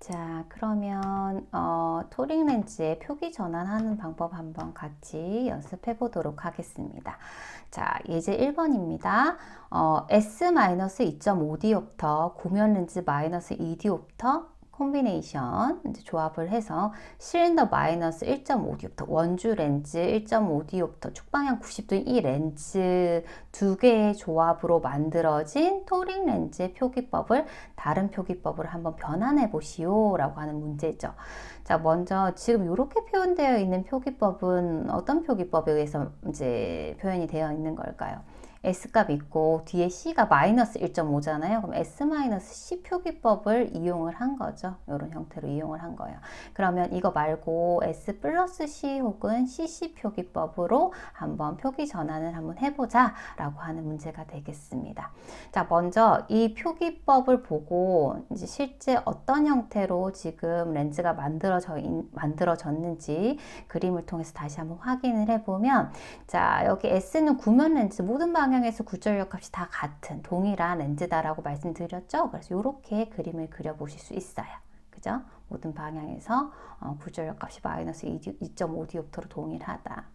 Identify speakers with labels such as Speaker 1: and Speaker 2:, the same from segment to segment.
Speaker 1: 자, 그러면 토링 렌즈의 표기 전환하는 방법 한번 같이 연습해 보도록 하겠습니다. 자, 예제 1번입니다. S-2.5 디옵터, 구면 렌즈 -2 디옵터 콤비네이션 이제 조합을 해서 실린더 -1.5 디옵터, 원주 렌즈 1.5 디옵터, 축방향 90도인 이 렌즈 두 개의 조합으로 만들어진 토링 렌즈의 표기법을 다른 표기법으로 한번 변환해 보시오 라고 하는 문제죠. 자, 먼저 지금 이렇게 표현되어 있는 표기법은 어떤 표기법에 의해서 이제 표현이 되어 있는 걸까요? S값 있고 뒤에 C가 -1.5잖아요. 그럼 S-C 표기법을 이용을 한 거죠. 이런 형태로 이용을 한 거예요. 그러면 이거 말고 S 플러스 C 혹은 CC 표기법으로 한번 표기 전환을 한번 해보자 라고 하는 문제가 되겠습니다. 자, 먼저 이 표기법을 보고 이제 실제 어떤 형태로 지금 렌즈가 만들어졌는지 그림을 통해서 다시 한번 확인을 해보면, 자, 여기 S는 구면 렌즈, 모든 방향에서 굴절력 값이 다 같은 동일한 렌즈다라고 말씀드렸죠. 그래서 이렇게 그림을 그려보실 수 있어요. 그죠? 모든 방향에서 굴절력 값이 -2.5 디옵터로 동일하다.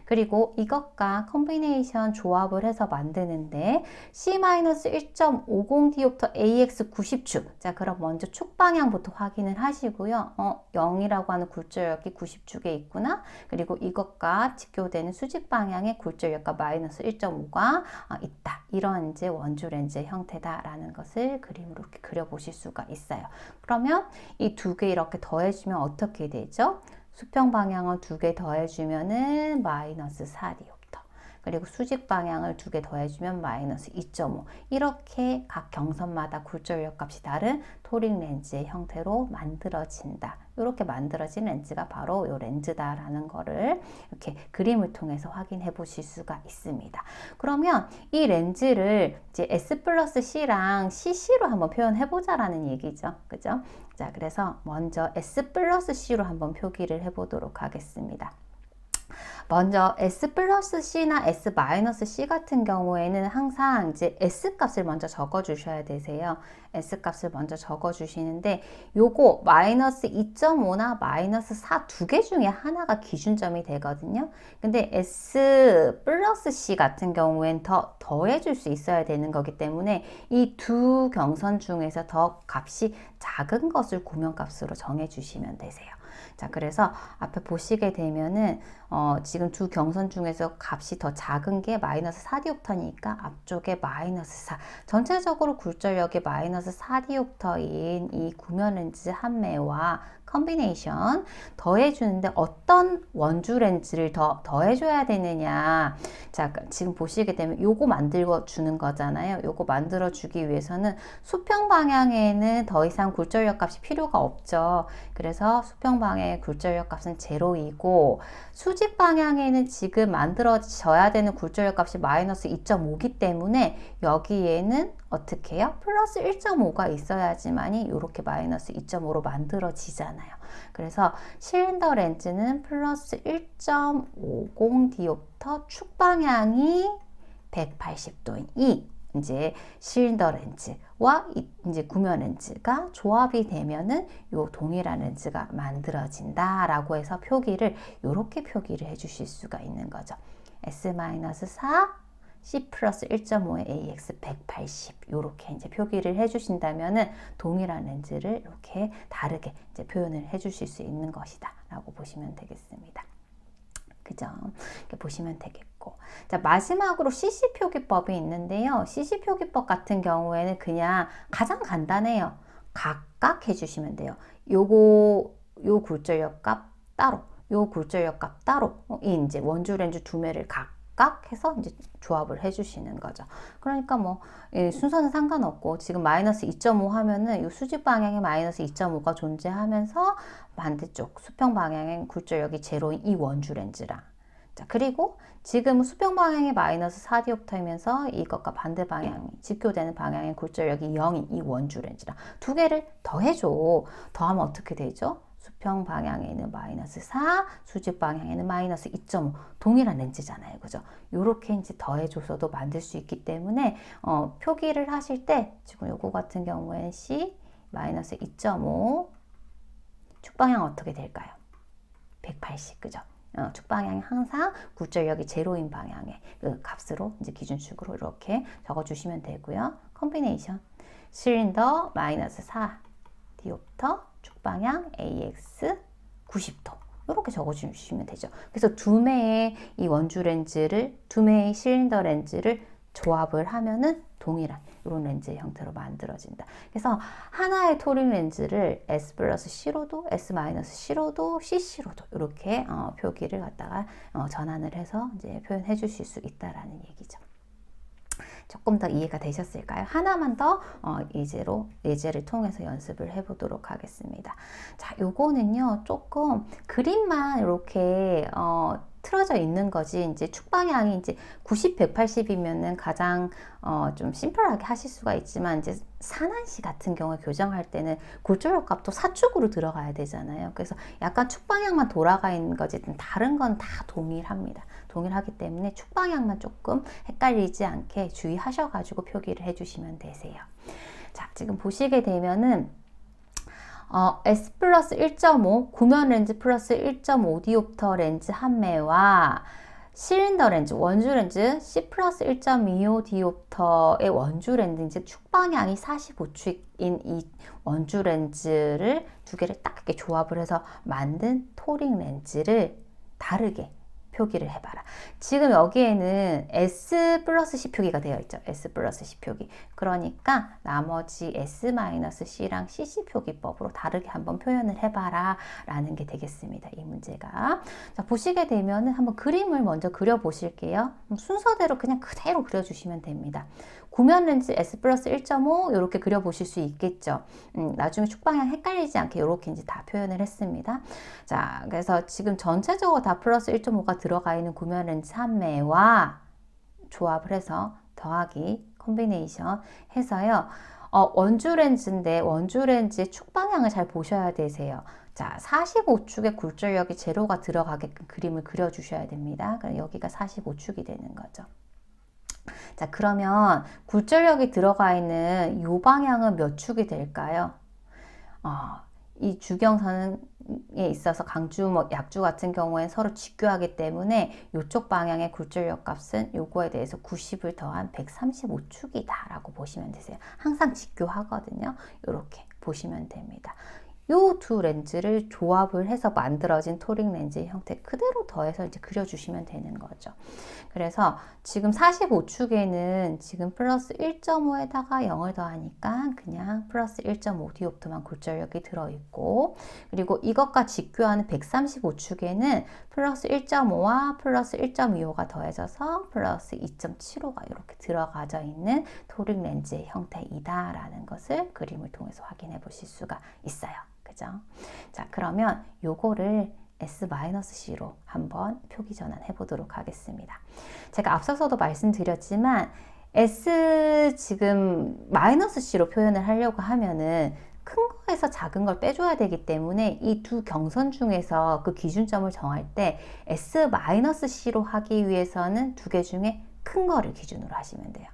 Speaker 1: 그리고 이것과 컴비네이션 조합을 해서 만드는데 C-1.50 디옵터 AX 90축. 자, 그럼 먼저 축 방향부터 확인을 하시고요. 0이라고 하는 굴절력이 90축에 있구나. 그리고 이것과 직교되는 수직 방향의 굴절력과 -1.5가 있다. 이런 이제 원주 렌즈의 형태다라는 것을 그림으로 이렇게 그려보실 수가 있어요. 그러면 이 두 개 이렇게 더해주면 어떻게 되죠? 수평 방향을 두 개 더해주면은 -4 디옵터. 그리고 수직 방향을 두 개 더해주면 -2.5. 이렇게 각 경선마다 굴절력 값이 다른 토링 렌즈의 형태로 만들어진다. 이렇게 만들어진 렌즈가 바로 이 렌즈다라는 거를 이렇게 그림을 통해서 확인해 보실 수가 있습니다. 그러면 이 렌즈를 이제 S 플러스 C랑 CC로 한번 표현해 보자라는 얘기죠. 그죠? 자, 그래서 먼저 S 플러스 C로 한번 표기를 해 보도록 하겠습니다. 먼저 S 플러스 C나 S 마이너스 C 같은 경우에는 항상 이제 S 값을 먼저 적어 주셔야 되세요. S 값을 먼저 적어 주시는데 요거 -2.5나 -4 두 개 중에 하나가 기준점이 되거든요. 근데 S 플러스 C 같은 경우엔 더해 줄 수 있어야 되는 거기 때문에 이 두 경선 중에서 더 값이 작은 것을 구면값으로 정해 주시면 되세요. 자, 그래서 앞에 보시게 되면은 지금 두 경선 중에서 값이 더 작은 게 -4 디옵터니까 앞쪽에 -4. 전체적으로 굴절력이 -4 디옵터인 이 구면 렌즈 한 매와 컴비네이션 더해주는데 어떤 원주 렌즈를 더해줘야 되느냐. 자, 지금 보시게 되면 요거 만들어 주는 거잖아요. 요거 만들어 주기 위해서는 수평 방향에는 더 이상 굴절력 값이 필요가 없죠. 그래서 수평 방향의 굴절력 값은 0이고 수직 방향에는 지금 만들어져야 되는 굴절력 값이 -2.5기 때문에 여기에는 어떻게 해요? 플러스 1.5가 있어야지만이 이렇게 -2.5로 만들어지잖아요. 그래서 실린더 렌즈는 플러스 1.50 디옵터, 축 방향이 180도인 이 이제 실린더 렌즈와 이제 구면 렌즈가 조합이 되면은 요 동일한 렌즈가 만들어진다라고 해서 표기를 이렇게 표기를 해주실 수가 있는 거죠. S-4 C 플러스 1.5의 AX 180 이렇게 이제 표기를 해주신다면은 동일한 렌즈를 이렇게 다르게 이제 표현을 해주실 수 있는 것이다라고 보시면 되겠습니다. 그죠? 이렇게 보시면 되겠고. 자, 마지막으로 CC 표기법이 있는데요. CC 표기법 같은 경우에는 그냥 가장 간단해요. 각각 해주시면 돼요. 요 굴절력 값 따로, 요 굴절력 값 따로, 이 이제 원주 렌즈 두 매를 각각 해서 이제 조합을 해주시는 거죠. 그러니까 뭐 순서는 상관없고 지금 -2.5 하면은 이 수직 방향에 -2.5가 존재하면서 반대쪽 수평 방향엔 굴절력이 제로인 이 원주 렌즈랑, 자, 그리고 지금 수평 방향이 -4 디옵터이면서 이것과 반대 방향이 직교되는 방향의 굴절력이 0인 이 원주 렌즈랑 두 개를 더해줘. 더하면 어떻게 되죠? 수평 방향에는 -4, 수직 방향에는 -2.5. 동일한 렌즈잖아요. 그죠? 요렇게 이제 더해줘서도 만들 수 있기 때문에, 표기를 하실 때, 지금 요거 같은 경우에는 C, -2.5, 축방향 어떻게 될까요? 180, 그죠? 축방향이 항상 굴절력이 제로인 방향의 그 값으로 이제 기준축으로 이렇게 적어주시면 되고요. 컴비네이션 실린더 마이너스 4 디옵터 축방향 AX 90도 이렇게 적어주시면 되죠. 그래서 두 매의 이 원주 렌즈를 두 매의 실린더 렌즈를 조합을 하면은 동일한 이런 렌즈의 형태로 만들어진다. 그래서 하나의 토링 렌즈를 S 플러스 C로도, S 마이너스 C로도, CC로도 이렇게 표기를 갖다가 전환을 해서 이제 표현해 주실 수 있다라는 얘기죠. 조금 더 이해가 되셨을까요? 하나만 더 예제를 통해서 연습을 해보도록 하겠습니다. 자, 요거는요 조금 그림만 이렇게 틀어져 있는 거지 이제 축방향이 이제 90, 180이면은 가장 좀 심플하게 하실 수가 있지만 이제 산안시 같은 경우에 교정할 때는 굴절력 값도 사축으로 들어가야 되잖아요. 그래서 약간 축방향만 돌아가 있는 거지 다른 건 다 동일합니다. 동일하기 때문에 축방향만 조금 헷갈리지 않게 주의하셔가지고 표기를 해주시면 되세요. 자, 지금 보시게 되면은 S 플러스 1.5 구면 렌즈 플러스 1.5 디옵터 렌즈 한 매와 실린더 렌즈, 원주 렌즈 C 플러스 1.25 디옵터의 원주 렌즈, 이제 축방향이 45축인 이 원주 렌즈를 두 개를 딱 이렇게 조합을 해서 만든 토링 렌즈를 다르게 표기를 해봐라. 지금 여기에는 S 플러스 C 표기가 되어 있죠. S 플러스 C 표기. 그러니까 나머지 S 마이너스 C랑 CC 표기법으로 다르게 한번 표현을 해봐라 라는 게 되겠습니다. 이 문제가. 자, 보시게 되면은 한번 그림을 먼저 그려 보실게요. 순서대로 그냥 그대로 그려주시면 됩니다. 구면 렌즈 S 플러스 1.5 이렇게 그려보실 수 있겠죠. 나중에 축방향 헷갈리지 않게 이렇게 이제 다 표현을 했습니다. 자, 그래서 지금 전체적으로 다 플러스 1.5가 들어가 있는 구면 렌즈 3매와 조합을 해서 더하기 콤비네이션 해서요. 원주 렌즈인데 원주 렌즈의 축방향을 잘 보셔야 되세요. 자, 45축의 굴절력이 제로가 들어가게끔 그림을 그려주셔야 됩니다. 그럼 여기가 45축이 되는 거죠. 자, 그러면 굴절력이 들어가 있는 이 방향은 몇 축이 될까요? 이 주경선에 있어서 강주, 약주 같은 경우엔 서로 직교하기 때문에 이쪽 방향의 굴절력 값은 요거에 대해서 90을 더한 135축이다 라고 보시면 되세요. 항상 직교하거든요. 이렇게 보시면 됩니다. 요 두 렌즈를 조합을 해서 만들어진 토링 렌즈의 형태 그대로 더해서 이제 그려주시면 되는 거죠. 그래서 지금 45축에는 지금 플러스 1.5에다가 0을 더하니까 그냥 플러스 1.5 디옵터만 굴절력이 들어있고, 그리고 이것과 직교하는 135축에는 플러스 1.5와 플러스 1.25가 더해져서 플러스 2.75가 이렇게 들어가져 있는 토링 렌즈의 형태이다 라는 것을 그림을 통해서 확인해 보실 수가 있어요. 그죠? 자, 그러면 요거를 S-C로 한번 표기 전환해 보도록 하겠습니다. 제가 앞서서도 말씀드렸지만 S 지금 -C로 표현을 하려고 하면은 큰 거에서 작은 걸 빼줘야 되기 때문에 이 두 경선 중에서 그 기준점을 정할 때 S-C로 하기 위해서는 두 개 중에 큰 거를 기준으로 하시면 돼요.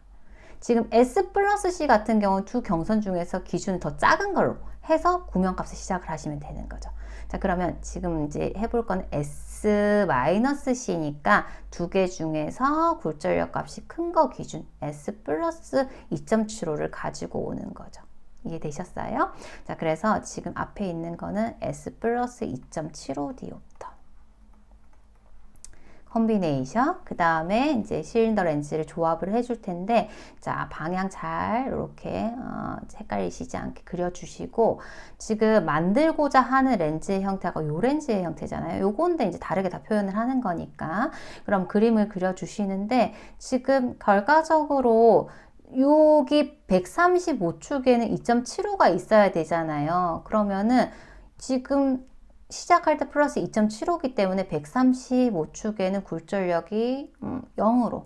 Speaker 1: 지금 S 플러스 C 같은 경우 두 경선 중에서 기준을 더 작은 걸로 해서 구면값을 시작을 하시면 되는 거죠. 자, 그러면 지금 이제 해볼 건 S 마이너스 C니까 두 개 중에서 굴절력 값이 큰 거 기준 S 플러스 2.75를 가지고 오는 거죠. 이해되셨어요? 자, 그래서 지금 앞에 있는 거는 S 플러스 2.75 디옵터. 콤비네이션, 그 다음에 이제 실린더 렌즈를 조합을 해줄 텐데, 자, 방향 잘 이렇게 헷갈리시지 않게 그려주시고, 지금 만들고자 하는 렌즈의 형태가 요 렌즈의 형태잖아요. 요건데 이제 다르게 다 표현을 하는 거니까. 그럼 그림을 그려주시는데, 지금 결과적으로 여기 135축에는 2.75가 있어야 되잖아요. 그러면은 지금 시작할 때 플러스 2.75이기 때문에 135축에는 굴절력이 0으로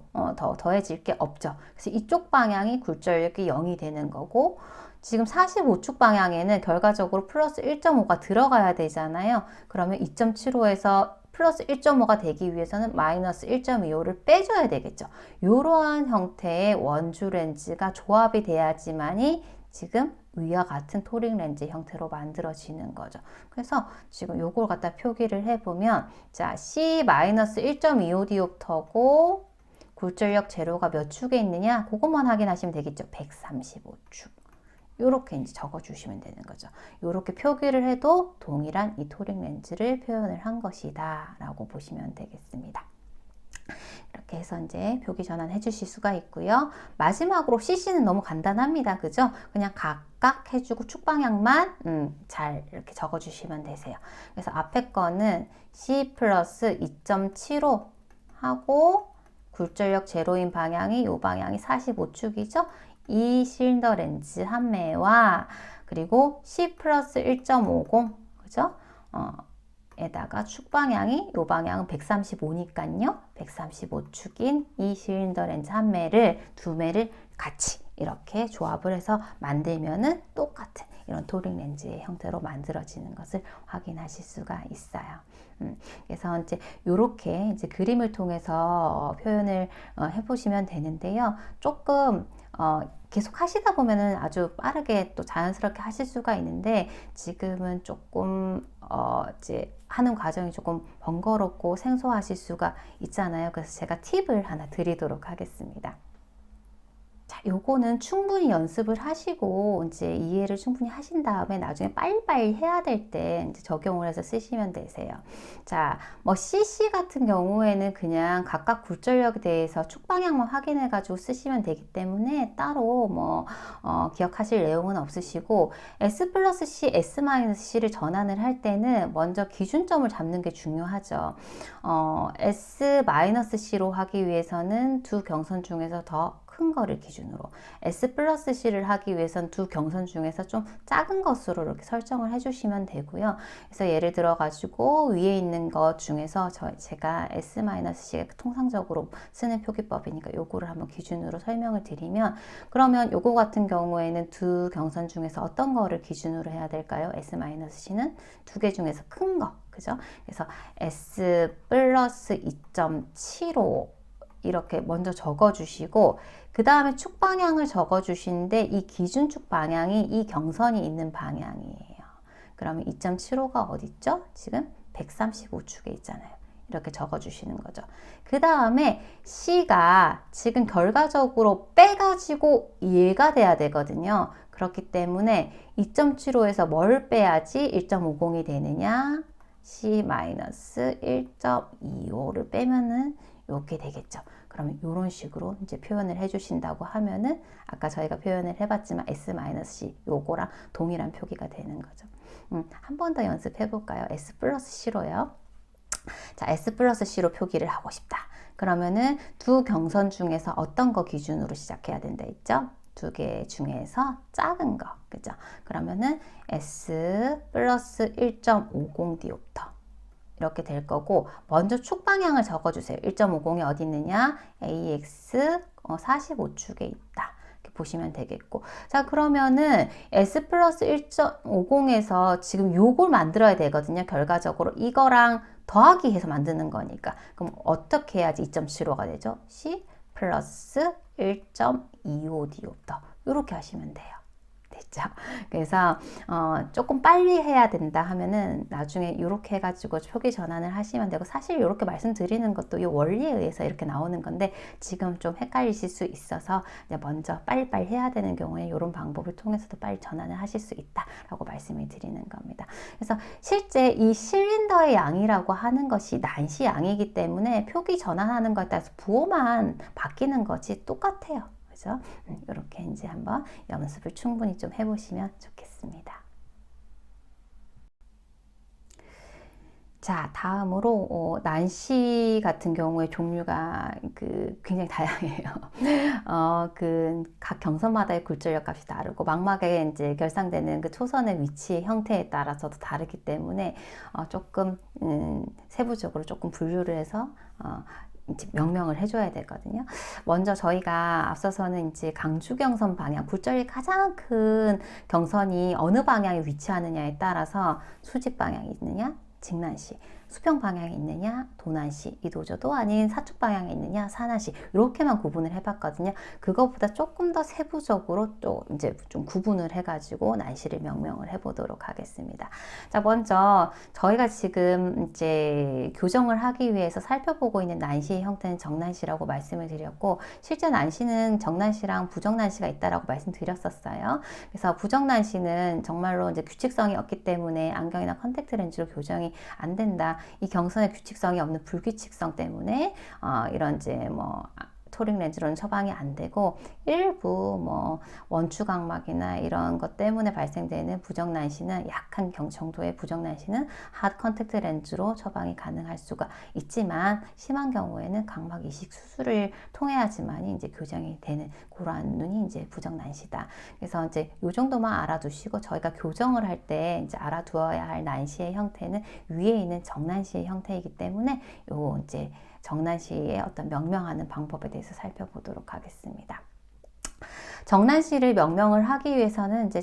Speaker 1: 더해질 게 없죠. 그래서 이쪽 방향이 굴절력이 0이 되는 거고, 지금 45축 방향에는 결과적으로 플러스 1.5가 들어가야 되잖아요. 그러면 2.75에서 플러스 1.5가 되기 위해서는 마이너스 1.25를 빼줘야 되겠죠. 이러한 형태의 원주 렌즈가 조합이 돼야지만이 지금 위와 같은 토링 렌즈 형태로 만들어지는 거죠. 그래서 지금 요걸 갖다 표기를 해보면, 자, C-1.25 디옵터고 굴절력 제로가 몇 축에 있느냐? 그것만 확인하시면 되겠죠. 135축. 요렇게 이제 적어주시면 되는 거죠. 요렇게 표기를 해도 동일한 이 토링 렌즈를 표현을 한 것이다 라고 보시면 되겠습니다. 이렇게 해서 이제 표기 전환해 주실 수가 있고요. 마지막으로 CC는 너무 간단합니다. 그죠? 그냥 각각 해주고 축 방향만 잘 이렇게 적어 주시면 되세요. 그래서 앞에 거는 C 플러스 2.75 하고 굴절력 제로인 방향이 요 방향이 45축이죠. 이 실린더 렌즈 한 매와 그리고 C 플러스 1.50 그죠? 에다가 축 방향이 요 방향은 135니까요. 135축인 이 실린더 렌즈 한 매를 두 매를 같이 이렇게 조합을 해서 만들면은 똑같은 이런 토링 렌즈의 형태로 만들어지는 것을 확인하실 수가 있어요. 그래서 이제 요렇게 이제 그림을 통해서 표현을 해보시면 되는데요. 조금 계속 하시다 보면은 아주 빠르게 또 자연스럽게 하실 수가 있는데 지금은 조금 이제 하는 과정이 조금 번거롭고 생소하실 수가 있잖아요. 그래서 제가 팁을 하나 드리도록 하겠습니다. 자, 요거는 충분히 연습을 하시고 이제 이해를 충분히 하신 다음에 나중에 빨리빨리 해야 될 때 이제 적용을 해서 쓰시면 되세요. 자, 뭐 CC 같은 경우에는 그냥 각각 굴절력에 대해서 축 방향만 확인해 가지고 쓰시면 되기 때문에 따로 뭐 기억하실 내용은 없으시고 S 플러스 C, S 마이너스 C를 전환을 할 때는 먼저 기준점을 잡는 게 중요하죠. S 마이너스 C로 하기 위해서는 두 경선 중에서 더 큰 거를 기준으로 S 플러스 C를 하기 위해선 두 경선 중에서 좀 작은 것으로 이렇게 설정을 해주시면 되고요. 그래서 예를 들어 가지고 위에 있는 것 중에서 제가 S 마이너스 C가 통상적으로 쓰는 표기법이니까 요거를 한번 기준으로 설명을 드리면 그러면 요거 같은 경우에는 두 경선 중에서 어떤 거를 기준으로 해야 될까요? S 마이너스 C는 두 개 중에서 큰 거, 그죠? 그래서 S 플러스 2.75 이렇게 먼저 적어주시고 그 다음에 축 방향을 적어주시는데 이 기준 축 방향이 이 경선이 있는 방향이에요. 그러면 2.75가 어디 있죠? 지금 135축에 있잖아요. 이렇게 적어주시는 거죠. 그 다음에 C가 지금 결과적으로 빼가지고 얘가 돼야 되거든요. 그렇기 때문에 2.75에서 뭘 빼야지 1.50이 되느냐? C-1.25를 빼면은 이렇게 되겠죠. 그러면 이런 식으로 이제 표현을 해주신다고 하면은 아까 저희가 표현을 해봤지만 S-C 요거랑 동일한 표기가 되는 거죠. 한 번 더 연습해 볼까요? S 플러스 C로요. 자, S 플러스 C로 표기를 하고 싶다. 그러면은 두 경선 중에서 어떤 거 기준으로 시작해야 된다 했죠? 두 개 중에서 작은 거, 그죠? 그러면은 S 플러스 1.50 디옵터. 이렇게 될 거고 먼저 축 방향을 적어주세요. 1.50이 어디 있느냐? AX 45축에 있다. 이렇게 보시면 되겠고 자 그러면은 S 플러스 1.50에서 지금 요걸 만들어야 되거든요. 결과적으로 이거랑 더하기 해서 만드는 거니까 그럼 어떻게 해야지 2.75가 되죠? C 플러스 1.25 디옵터 이렇게 하시면 돼요. 됐죠? 그래서 조금 빨리 해야 된다 하면은 나중에 이렇게 해가지고 표기 전환을 하시면 되고 사실 이렇게 말씀드리는 것도 이 원리에 의해서 이렇게 나오는 건데 지금 좀 헷갈리실 수 있어서 먼저 빨리빨리 해야 되는 경우에 이런 방법을 통해서도 빨리 전환을 하실 수 있다라고 말씀을 드리는 겁니다. 그래서 실제 이 실린더의 양이라고 하는 것이 난시 양이기 때문에 표기 전환하는 것에 따라서 부호만 바뀌는 것이 똑같아요. 그죠? 이렇게 이제 한번 연습을 충분히 좀 해보시면 좋겠습니다. 자, 다음으로 난시 같은 경우에 종류가 굉장히 다양해요. 각 경선마다의 굴절력 값이 다르고 망막에 이제 결상되는 그 초선의 위치 형태에 따라서도 다르기 때문에 조금 세부적으로 조금 분류를 해서 이제 명명을 해줘야 되거든요. 먼저 저희가 앞서서는 이제 강주 경선 방향, 굴절이 가장 큰 경선이 어느 방향에 위치하느냐에 따라서 수직 방향이 있느냐, 직난시. 수평 방향에 있느냐, 도난시, 이도저도 아닌 사축 방향에 있느냐, 산화시 이렇게만 구분을 해봤거든요. 그거보다 조금 더 세부적으로 또 이제 좀 구분을 해가지고 난시를 명명을 해보도록 하겠습니다. 자, 먼저 저희가 지금 이제 교정을 하기 위해서 살펴보고 있는 난시의 형태는 정난시라고 말씀을 드렸고, 실제 난시는 정난시랑 부정난시가 있다라고 말씀드렸었어요. 그래서 부정난시는 정말로 이제 규칙성이 없기 때문에 안경이나 컨택트 렌즈로 교정이 안 된다. 이 경선에 규칙성이 없는 불규칙성 때문에 이런 이제 뭐 토링 렌즈로는 처방이 안 되고, 일부 뭐 원추각막이나 이런 것 때문에 발생되는 부정난시는 약한 정도의 부정난시는 핫 컨택트 렌즈로 처방이 가능할 수가 있지만, 심한 경우에는 각막 이식 수술을 통해야지만이 이제 교정이 되는 그러한 눈이 이제 부정난시다. 그래서 이제 요 정도만 알아두시고, 저희가 교정을 할 때 이제 알아두어야 할 난시의 형태는 위에 있는 정난시의 형태이기 때문에 요 이제 정난시의 어떤 명명하는 방법에 대해서 살펴보도록 하겠습니다. 정난시를 명명을 하기 위해서는 이제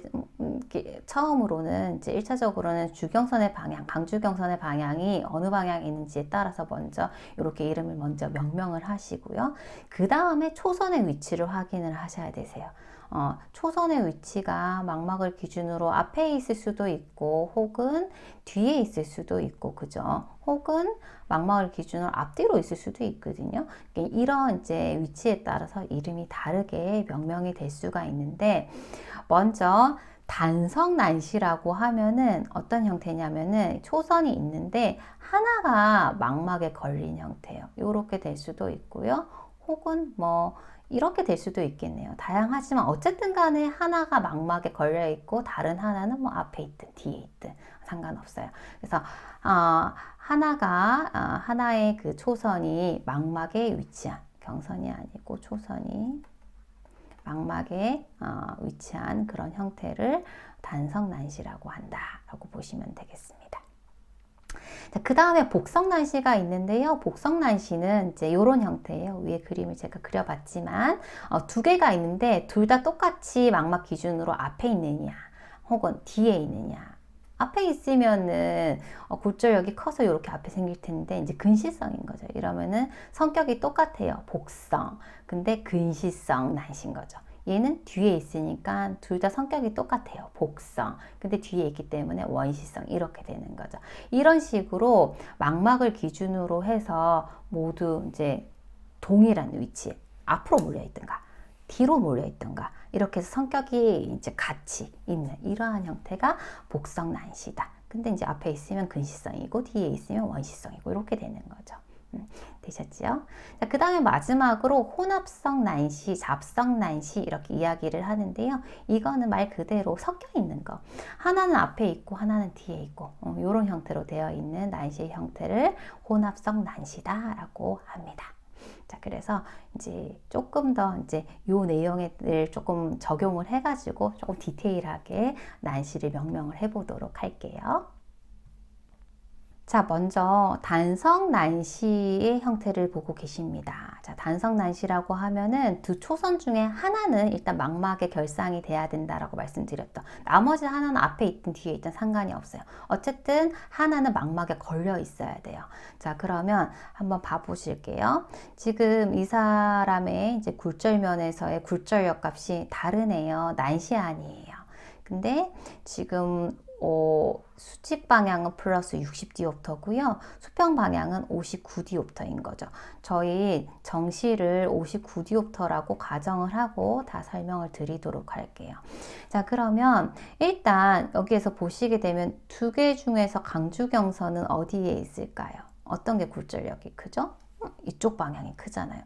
Speaker 1: 처음으로는 이제 1차적으로는 주경선의 방향, 강주경선의 방향이 어느 방향에 있는지에 따라서 먼저 이렇게 이름을 먼저 명명을 하시고요. 그 다음에 초선의 위치를 확인을 하셔야 되세요. 초선의 위치가 망막을 기준으로 앞에 있을 수도 있고, 혹은 뒤에 있을 수도 있고, 그죠? 혹은 망막을 기준으로 앞뒤로 있을 수도 있거든요. 이런 이제 위치에 따라서 이름이 다르게 명명이 될 수가 있는데, 먼저 단성난시라고 하면은 어떤 형태냐면은 초선이 있는데 하나가 망막에 걸린 형태예요. 이렇게 될 수도 있고요. 혹은 뭐 이렇게 될 수도 있겠네요. 다양하지만 어쨌든 간에 하나가 망막에 걸려 있고 다른 하나는 뭐 앞에 있든 뒤에 있든 상관없어요. 그래서 하나의 그 초선이 망막에 위치한, 경선이 아니고 초선이 망막에 위치한 그런 형태를 단성난시라고 한다라고 보시면 되겠습니다. 그 다음에 복성난시가 있는데요. 복성난시는 이제 이런 형태예요. 위에 그림을 제가 그려봤지만 두 개가 있는데 둘 다 똑같이 망막 기준으로 앞에 있느냐 혹은 뒤에 있느냐. 앞에 있으면은 골절력이 커서 이렇게 앞에 생길 텐데 이제 근시성인 거죠. 이러면은 성격이 똑같아요. 복성. 근데 근시성 난시인 거죠. 얘는 뒤에 있으니까 둘 다 성격이 똑같아요. 복성. 근데 뒤에 있기 때문에 원시성. 이렇게 되는 거죠. 이런 식으로 망막을 기준으로 해서 모두 이제 동일한 위치에 앞으로 몰려 있든가 뒤로 몰려 있든가 이렇게 해서 성격이 이제 같이 있는 이러한 형태가 복성난시다. 근데 이제 앞에 있으면 근시성이고 뒤에 있으면 원시성이고 이렇게 되는 거죠. 되셨죠? 그 다음에 마지막으로 혼합성 난시, 잡성 난시 이렇게 이야기를 하는데요. 이거는 말 그대로 섞여 있는 거. 하나는 앞에 있고 하나는 뒤에 있고 이런 형태로 되어 있는 난시의 형태를 혼합성 난시다라고 합니다. 자, 그래서 이제 조금 더 이제 요 내용을 조금 적용을 해가지고 조금 디테일하게 난시를 명명을 해보도록 할게요. 자, 먼저 단성난시의 형태를 보고 계십니다. 자, 단성난시라고 하면은 두 초선 중에 하나는 일단 망막에 결상이 돼야 된다라고 말씀드렸던, 나머지 하나는 앞에 있든 뒤에 있든 상관이 없어요. 어쨌든 하나는 망막에 걸려 있어야 돼요. 자, 그러면 한번 봐보실게요. 지금 이 사람의 이제 굴절면에서의 굴절력 값이 다르네요. 난시 아니에요. 근데 지금 수직 방향은 플러스 60디옵터고요. 수평 방향은 59디옵터인 거죠. 저희 정시를 59디옵터라고 가정을 하고 다 설명을 드리도록 할게요. 자, 그러면 일단 여기에서 보시게 되면 두 개 중에서 강주경선은 어디에 있을까요? 어떤 게 굴절력이 크죠? 이쪽 방향이 크잖아요.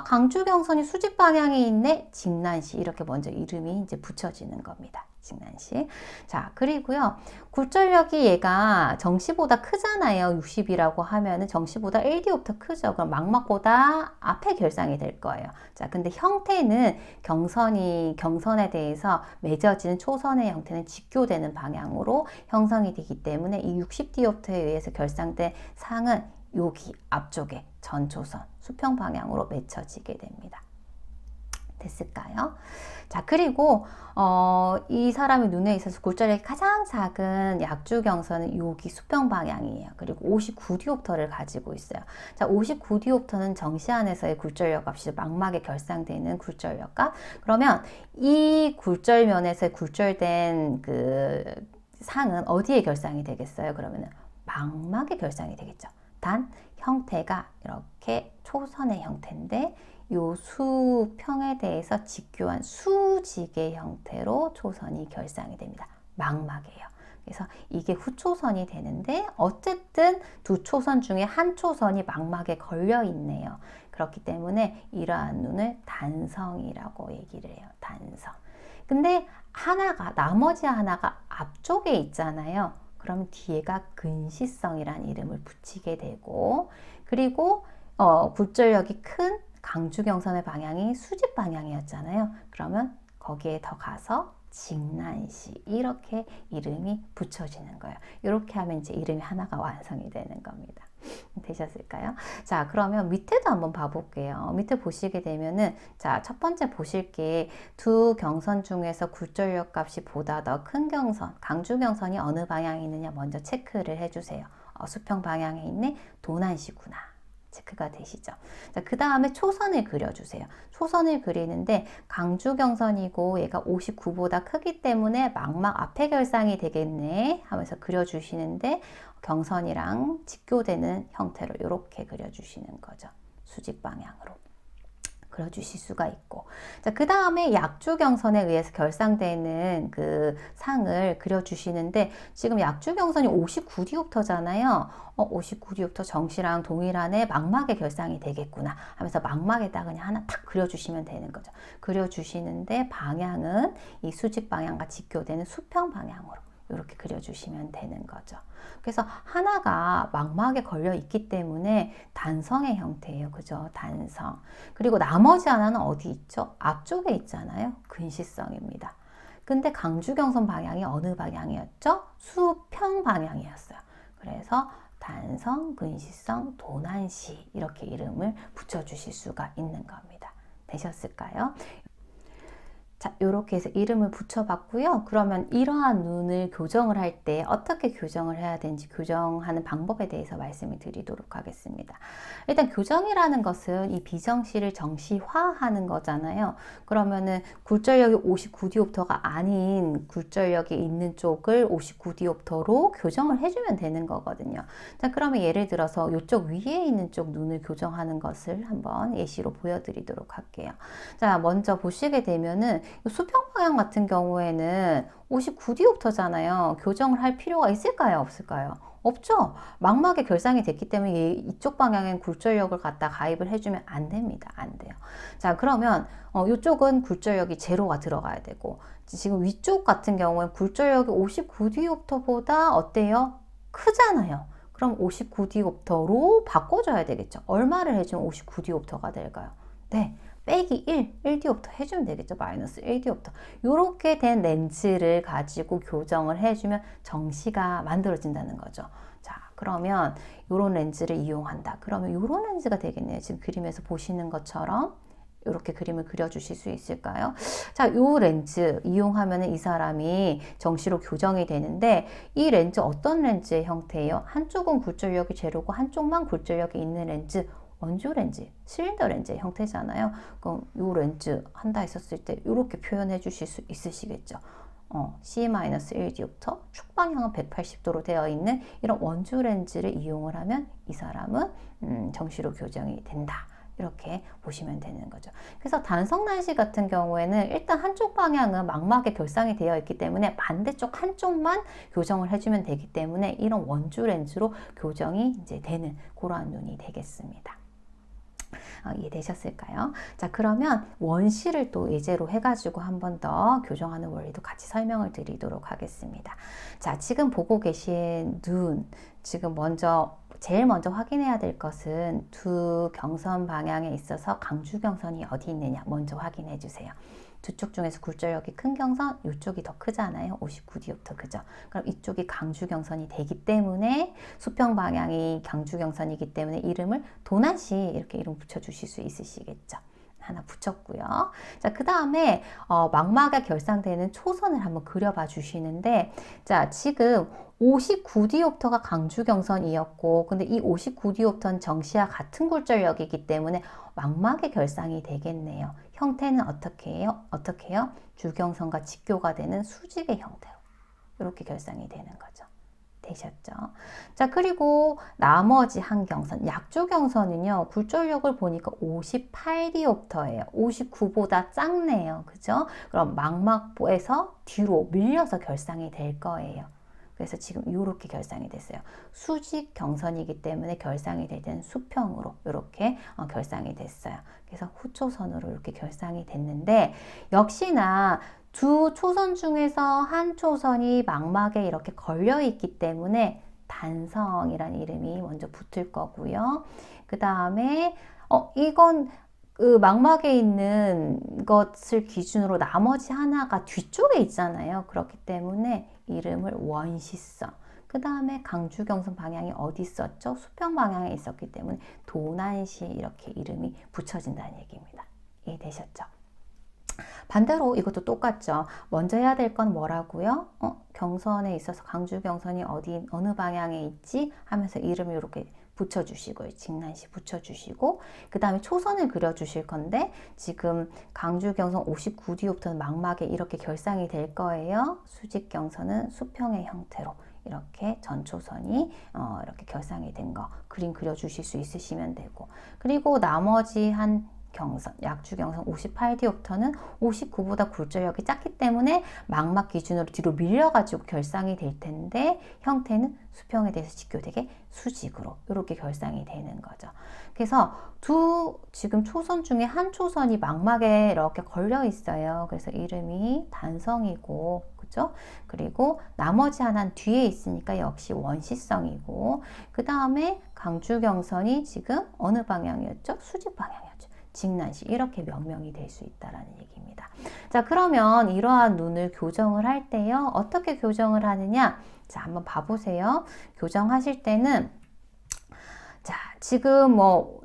Speaker 1: 강주경선이 수직 방향에 있네? 직난시. 이렇게 먼저 이름이 이제 붙여지는 겁니다. 직난시. 자, 그리고요. 굴절력이 얘가 정시보다 크잖아요. 60이라고 하면은 정시보다 1디옵터 크죠. 그럼 망막보다 앞에 결상이 될 거예요. 자, 근데 형태는 경선에 대해서 맺어지는 초선의 형태는 직교되는 방향으로 형성이 되기 때문에 이 60디옵터에 의해서 결상된 상은 여기 앞쪽에 전초선 수평 방향으로 맺혀지게 됩니다. 됐을까요? 자, 그리고 이 사람의 눈에 있어서 굴절력이 가장 작은 약주경선은 여기 수평 방향이에요. 그리고 59디옵터를 가지고 있어요. 자, 59디옵터는 정시안에서의 굴절력 값이 망막에 결상되는 굴절력 값. 그러면 이 굴절면에서 굴절된 그 상은 어디에 결상이 되겠어요? 그러면은 망막에 결상이 되겠죠. 단 형태가 이렇게 초선의 형태인데 요 수평에 대해서 직교한 수직의 형태로 초선이 결상이 됩니다. 망막이에요. 그래서 이게 후초선이 되는데 어쨌든 두 초선 중에 한 초선이 망막에 걸려 있네요. 그렇기 때문에 이러한 눈을 단성이라고 얘기를 해요. 단성. 근데 나머지 하나가 앞쪽에 있잖아요. 그럼 뒤에가 근시성이란 이름을 붙이게 되고, 그리고 굴절력이 큰 강주경선의 방향이 수직 방향이었잖아요. 그러면 거기에 더 가서 직난시 이렇게 이름이 붙여지는 거예요. 이렇게 하면 이제 이름이 하나가 완성이 되는 겁니다. 되셨을까요? 자, 그러면 밑에도 한번 봐볼게요. 밑에 보시게 되면은, 자, 첫 번째 보실 게 두 경선 중에서 굴절력 값이 보다 더 큰 경선, 강주경선이 어느 방향에 있느냐 먼저 체크를 해주세요. 수평 방향에 있네? 도난시구나. 체크가 되시죠. 자, 그 다음에 초선을 그려주세요. 초선을 그리는데 강주경선이고 얘가 59보다 크기 때문에 망막 앞에 결상이 되겠네 하면서 그려주시는데 경선이랑 직교되는 형태로 이렇게 그려주시는 거죠. 수직 방향으로. 그려주실 수가 있고, 자, 그 다음에 약주경선에 의해서 결상되는 그 상을 그려주시는데 지금 약주경선이 59디옵터잖아요. 59디옵터 정시랑 동일한에 망막에 결상이 되겠구나 하면서 망막에다 그냥 하나 탁 그려주시면 되는 거죠. 그려주시는데 방향은 이 수직 방향과 직교되는 수평 방향으로 이렇게 그려주시면 되는 거죠. 그래서 하나가 망막에 걸려 있기 때문에 단성의 형태예요. 그죠? 단성. 그리고 나머지 하나는 어디 있죠? 앞쪽에 있잖아요. 근시성입니다. 근데 강주경선 방향이 어느 방향이었죠? 수평 방향이었어요. 그래서 단성, 근시성, 도난시 이렇게 이름을 붙여주실 수가 있는 겁니다. 되셨을까요? 자, 이렇게 해서 이름을 붙여봤고요. 그러면 이러한 눈을 교정을 할 때 어떻게 교정을 해야 되는지 교정하는 방법에 대해서 말씀을 드리도록 하겠습니다. 일단 교정이라는 것은 이 비정시를 정시화하는 거잖아요. 그러면은 굴절력이 59디옵터가 아닌 굴절력이 있는 쪽을 59디옵터로 교정을 해주면 되는 거거든요. 자, 그러면 예를 들어서 이쪽 위에 있는 쪽 눈을 교정하는 것을 한번 예시로 보여드리도록 할게요. 자, 먼저 보시게 되면은 수평 방향 같은 경우에는 59디옵터잖아요. 교정을 할 필요가 있을까요? 없을까요? 없죠. 망막에 결상이 됐기 때문에 이쪽 방향엔 굴절력을 갖다 가입을 해주면 안 됩니다. 안 돼요. 자, 그러면 이쪽은 굴절력이 제로가 들어가야 되고, 지금 위쪽 같은 경우는 굴절력이 59디옵터보다 어때요? 크잖아요. 그럼 59디옵터로 바꿔줘야 되겠죠. 얼마를 해주면 59디옵터가 될까요? 네. 빼기 1디옵터 해주면 되겠죠. 마이너스 1디옵터. 이렇게 된 렌즈를 가지고 교정을 해주면 정시가 만들어진다는 거죠. 자, 그러면 이런 렌즈를 이용한다. 그러면 이런 렌즈가 되겠네요. 지금 그림에서 보시는 것처럼 이렇게 그림을 그려주실 수 있을까요? 자, 이 렌즈 이용하면 이 사람이 정시로 교정이 되는데 이 렌즈 어떤 렌즈의 형태예요? 한쪽은 굴절력이 제로고 한쪽만 굴절력이 있는 렌즈. 원조 렌즈, 실린더 렌즈의 형태잖아요. 그럼 이 렌즈 한다 했었을 때 이렇게 표현해 주실 수 있으시겠죠. C-1디옵터, 축방향은 180도로 되어 있는 이런 원조 렌즈를 이용을 하면 이 사람은 정시로 교정이 된다. 이렇게 보시면 되는 거죠. 그래서 단성 난시 같은 경우에는 일단 한쪽 방향은 망막에 결상이 되어 있기 때문에 반대쪽 한쪽만 교정을 해주면 되기 때문에 이런 원조 렌즈로 교정이 이제 되는 그러한 눈이 되겠습니다. 이해되셨을까요? 자, 그러면 원시를 또 예제로 해가지고 한 번 더 교정하는 원리도 같이 설명을 드리도록 하겠습니다. 자, 지금 보고 계신 눈, 지금 제일 먼저 확인해야 될 것은 두 경선 방향에 있어서 강주경선이 어디 있느냐 먼저 확인해 주세요. 두 쪽 중에서 굴절력이 큰 경선, 이쪽이 더 크잖아요. 59디옵터, 그죠? 그럼 이쪽이 강주경선이 되기 때문에 수평 방향이 강주경선이기 때문에 이름을 도난시 이렇게 이름 붙여주실 수 있으시겠죠? 하나 붙였고요. 자, 그 다음에 망막에 결상되는 초선을 한번 그려봐 주시는데, 자, 지금 59디옵터가 강주경선이었고, 근데 이 59디옵터는 정시와 같은 굴절력이기 때문에 망막의 결상이 되겠네요. 형태는 어떻게 해요? 어떻게 해요? 주경선과 직교가 되는 수직의 형태로 이렇게 결상이 되는 거죠. 되셨죠? 자, 그리고 나머지 한 경선, 약조경선은요, 굴절력을 보니까 58디옵터예요. 59보다 작네요. 그죠? 그럼 망막부에서 뒤로 밀려서 결상이 될 거예요. 그래서 지금 이렇게 결상이 됐어요. 수직 경선이기 때문에 결상이 될 때는 수평으로 이렇게 결상이 됐어요. 그래서 후초선으로 이렇게 결상이 됐는데, 역시나 두 초선 중에서 한 초선이 망막에 이렇게 걸려 있기 때문에 단성이라는 이름이 먼저 붙을 거고요. 그 다음에 이건 그 망막에 있는 것을 기준으로 나머지 하나가 뒤쪽에 있잖아요. 그렇기 때문에 이름을 원시성. 그 다음에 강주경선 방향이 어디 있었죠? 수평 방향에 있었기 때문에 도난시 이렇게 이름이 붙여진다는 얘기입니다. 이해되셨죠? 반대로 이것도 똑같죠. 먼저 해야 될 건 뭐라고요? 경선에 있어서 강주경선이 어느 방향에 있지? 하면서 이름을 이렇게 붙여주시고요. 직난시 붙여주시고, 그 다음에 초선을 그려주실 건데, 지금 강주경선 59디옵터는 망막에 이렇게 결상이 될 거예요. 수직경선은 수평의 형태로 이렇게 전초선이 이렇게 결상이 된 거 그림 그려주실 수 있으시면 되고, 그리고 나머지 한 경선, 약주경선 58디옵터는 59보다 굴절력이 작기 때문에 망막 기준으로 뒤로 밀려가지고 결상이 될 텐데, 형태는 수평에 대해서 직교되게 수직으로 이렇게 결상이 되는 거죠. 그래서 지금 초선 중에 한 초선이 망막에 이렇게 걸려 있어요. 그래서 이름이 단성이고, 그죠? 그리고 나머지 하나는 뒤에 있으니까 역시 원시성이고, 그 다음에 강주경선이 지금 어느 방향이었죠? 수직 방향이었죠. 직난시 이렇게 명명이 될 수 있다라는 얘기입니다. 자, 그러면 이러한 눈을 교정을 할 때요, 어떻게 교정을 하느냐? 자, 한번 봐보세요. 교정하실 때는, 자, 지금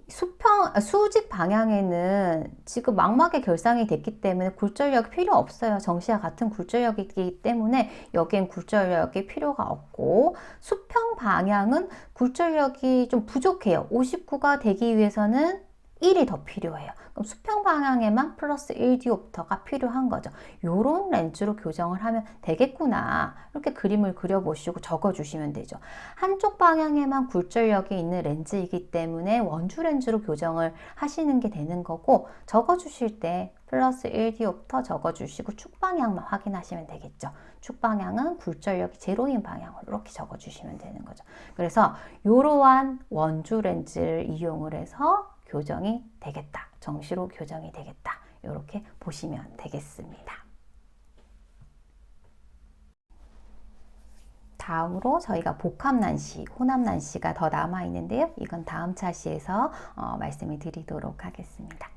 Speaker 1: 수직 방향에는 지금 망막에 결상이 됐기 때문에 굴절력이 필요 없어요. 정시와 같은 굴절력이기 때문에 여기엔 굴절력이 필요가 없고, 수평 방향은 굴절력이 좀 부족해요. 59가 되기 위해서는 1이 더 필요해요. 그럼 수평 방향에만 플러스 1디옵터가 필요한 거죠. 요런 렌즈로 교정을 하면 되겠구나. 이렇게 그림을 그려보시고 적어주시면 되죠. 한쪽 방향에만 굴절력이 있는 렌즈이기 때문에 원주 렌즈로 교정을 하시는 게 되는 거고, 적어주실 때 플러스 1디옵터 적어주시고 축 방향만 확인하시면 되겠죠. 축 방향은 굴절력이 제로인 방향으로 이렇게 적어주시면 되는 거죠. 그래서 이러한 원주 렌즈를 이용을 해서 교정이 되겠다. 정시로 교정이 되겠다. 이렇게 보시면 되겠습니다. 다음으로 저희가 복합난시, 혼합난시가 더 남아 있는데요. 이건 다음 차시에서 말씀을 드리도록 하겠습니다.